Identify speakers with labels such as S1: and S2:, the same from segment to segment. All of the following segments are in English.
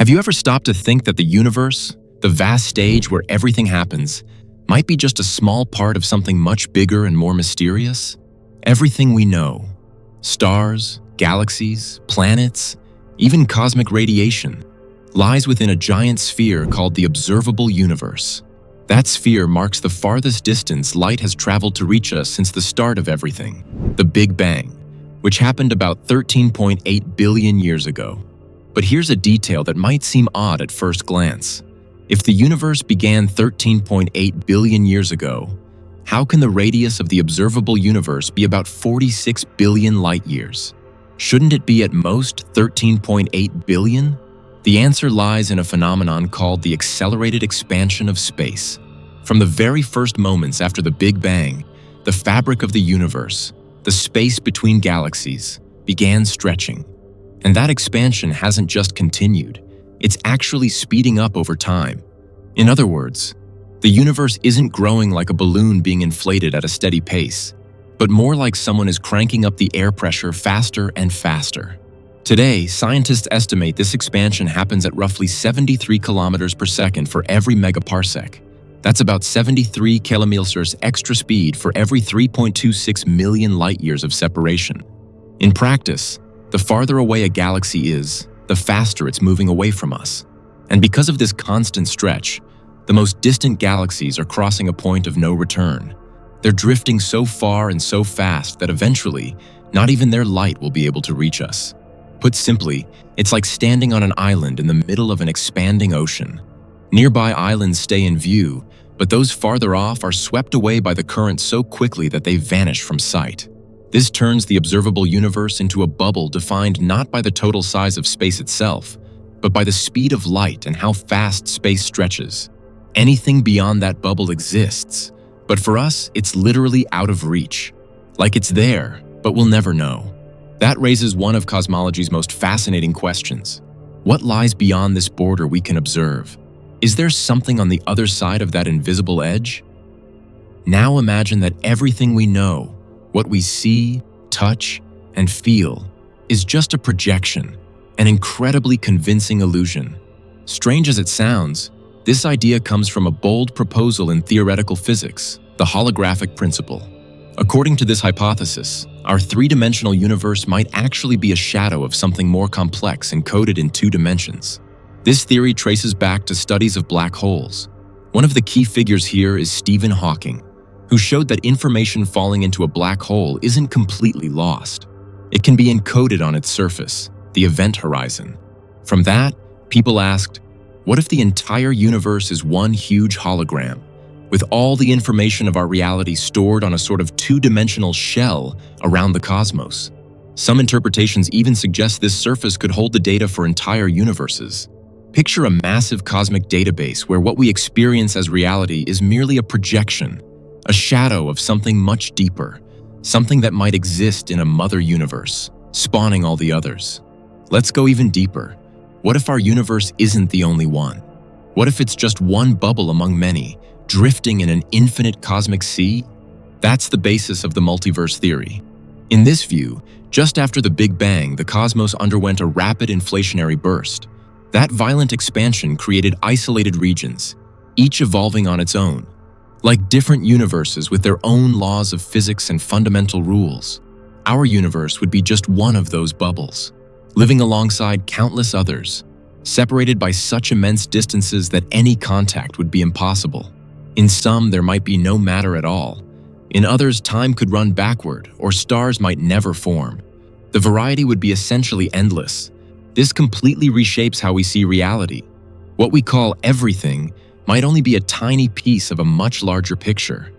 S1: Have you ever stopped to think that the universe, the vast stage where everything happens, might be just a small part of something much bigger and more mysterious? Everything we know, stars, galaxies, planets, even cosmic radiation, lies within a giant sphere called the observable universe. That sphere marks the farthest distance light has traveled to reach us since the start of everything, the Big Bang, which happened about 13.8 billion years ago. But here's a detail that might seem odd at first glance. If the universe began 13.8 billion years ago, how can the radius of the observable universe be about 46 billion light-years? Shouldn't it be at most 13.8 billion? The answer lies in a phenomenon called the accelerated expansion of space. From the very first moments after the Big Bang, the fabric of the universe, the space between galaxies, began stretching. And that expansion hasn't just continued, it's actually speeding up over time. In other words, the universe isn't growing like a balloon being inflated at a steady pace, but more like someone is cranking up the air pressure faster and faster. Today, scientists estimate this expansion happens at roughly 73 kilometers per second for every megaparsec. That's about 73 kilometers extra speed for every 3.26 million light-years of separation. In practice, the farther away a galaxy is, the faster it's moving away from us. And because of this constant stretch, the most distant galaxies are crossing a point of no return. They're drifting so far and so fast that eventually, not even their light will be able to reach us. Put simply, it's like standing on an island in the middle of an expanding ocean. Nearby islands stay in view, but those farther off are swept away by the current so quickly that they vanish from sight. This turns the observable universe into a bubble defined not by the total size of space itself, but by the speed of light and how fast space stretches. Anything beyond that bubble exists, but for us, it's literally out of reach. Like it's there, but we'll never know. That raises one of cosmology's most fascinating questions. What lies beyond this border we can observe? Is there something on the other side of that invisible edge? Now imagine that everything we know, what we see, touch, and feel, is just a projection, an incredibly convincing illusion. Strange as it sounds, this idea comes from a bold proposal in theoretical physics, the holographic principle. According to this hypothesis, our three-dimensional universe might actually be a shadow of something more complex encoded in two dimensions. This theory traces back to studies of black holes. One of the key figures here is Stephen Hawking, who showed that information falling into a black hole isn't completely lost. It can be encoded on its surface, the event horizon. From that, people asked, what if the entire universe is one huge hologram, with all the information of our reality stored on a sort of two-dimensional shell around the cosmos? Some interpretations even suggest this surface could hold the data for entire universes. Picture a massive cosmic database where what we experience as reality is merely a projection, a shadow of something much deeper, something that might exist in a mother universe, spawning all the others. Let's go even deeper. What if our universe isn't the only one? What if it's just one bubble among many, drifting in an infinite cosmic sea? That's the basis of the multiverse theory. In this view, just after the Big Bang, the cosmos underwent a rapid inflationary burst. That violent expansion created isolated regions, each evolving on its own, like different universes with their own laws of physics and fundamental rules. Our universe would be just one of those bubbles, living alongside countless others, separated by such immense distances that any contact would be impossible. In some, there might be no matter at all. In others, time could run backward, or stars might never form. The variety would be essentially endless. This completely reshapes how we see reality. What we call everything might only be a tiny piece of a much larger picture.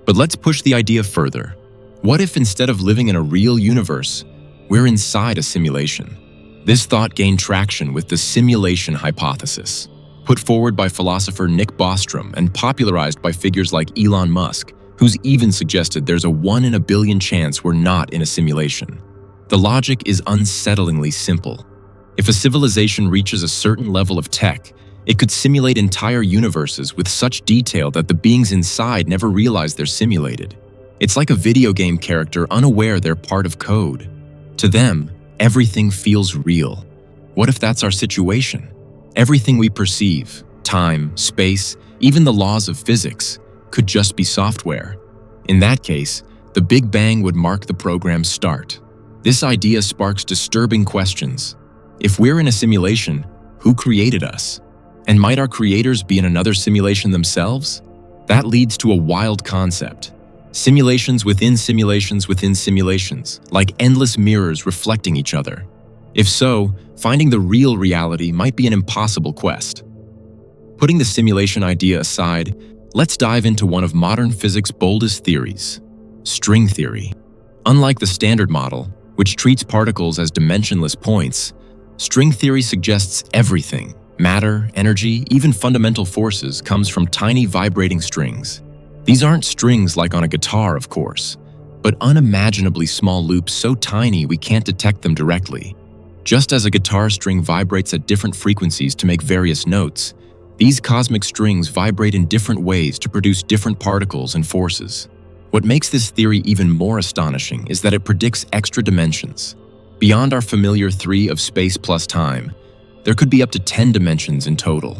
S1: But let's push the idea further. What if instead of living in a real universe, we're inside a simulation? This thought gained traction with the simulation hypothesis, put forward by philosopher Nick Bostrom and popularized by figures like Elon Musk, who's even suggested there's a 1 in a billion chance we're not in a simulation. The logic is unsettlingly simple. If a civilization reaches a certain level of tech, it could simulate entire universes with such detail that the beings inside never realize they're simulated. It's like a video game character unaware they're part of code. To them, everything feels real. What if that's our situation? Everything we perceive, time, space, even the laws of physics, could just be software. In that case, the Big Bang would mark the program's start. This idea sparks disturbing questions. If we're in a simulation, who created us? And might our creators be in another simulation themselves? That leads to a wild concept. Simulations within simulations within simulations, like endless mirrors reflecting each other. If so, finding the real reality might be an impossible quest. Putting the simulation idea aside, let's dive into one of modern physics' boldest theories: string theory. Unlike the standard model, which treats particles as dimensionless points, string theory suggests everything, matter, energy, even fundamental forces, comes from tiny vibrating strings. These aren't strings like on a guitar, of course, but unimaginably small loops so tiny we can't detect them directly. Just as a guitar string vibrates at different frequencies to make various notes, these cosmic strings vibrate in different ways to produce different particles and forces. What makes this theory even more astonishing is that it predicts extra dimensions. Beyond our familiar 3 of space plus time, there could be up to 10 dimensions in total.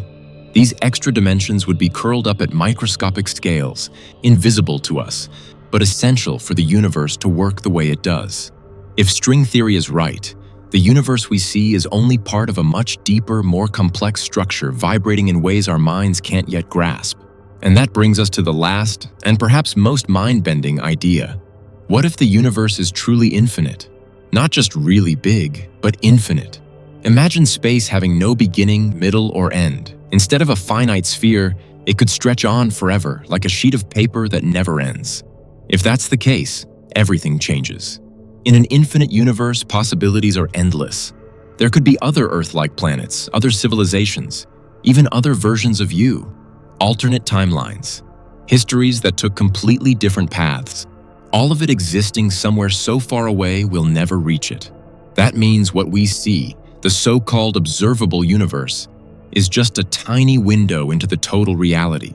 S1: These extra dimensions would be curled up at microscopic scales, invisible to us, but essential for the universe to work the way it does. If string theory is right, the universe we see is only part of a much deeper, more complex structure vibrating in ways our minds can't yet grasp. And that brings us to the last, and perhaps most mind-bending idea. What if the universe is truly infinite? Not just really big, but infinite. Imagine space having no beginning, middle, or end. Instead of a finite sphere, it could stretch on forever, like a sheet of paper that never ends. If that's the case, everything changes. In an infinite universe, possibilities are endless. There could be other Earth-like planets, other civilizations, even other versions of you. Alternate timelines, histories that took completely different paths, all of it existing somewhere so far away we'll never reach it. That means what we see, the so-called observable universe, is just a tiny window into the total reality.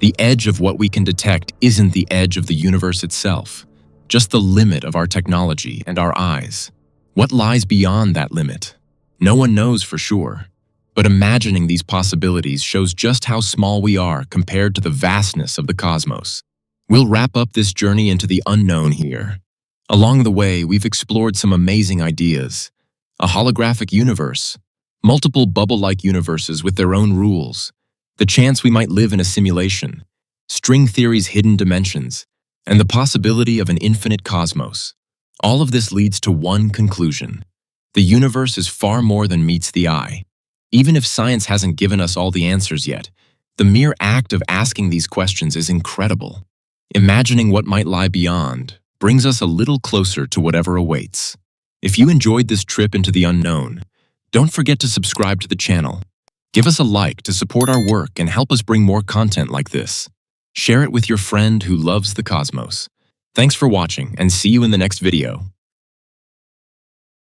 S1: The edge of what we can detect isn't the edge of the universe itself, just the limit of our technology and our eyes. What lies beyond that limit? No one knows for sure. But imagining these possibilities shows just how small we are compared to the vastness of the cosmos. We'll wrap up this journey into the unknown here. Along the way, we've explored some amazing ideas. A holographic universe, multiple bubble-like universes with their own rules, the chance we might live in a simulation, string theory's hidden dimensions, and the possibility of an infinite cosmos. All of this leads to one conclusion. The universe is far more than meets the eye. Even if science hasn't given us all the answers yet, the mere act of asking these questions is incredible. Imagining what might lie beyond brings us a little closer to whatever awaits. If you enjoyed this trip into the unknown, don't forget to subscribe to the channel. Give us a like to support our work and help us bring more content like this. Share it with your friend who loves the cosmos. Thanks for watching, and see you in the next video.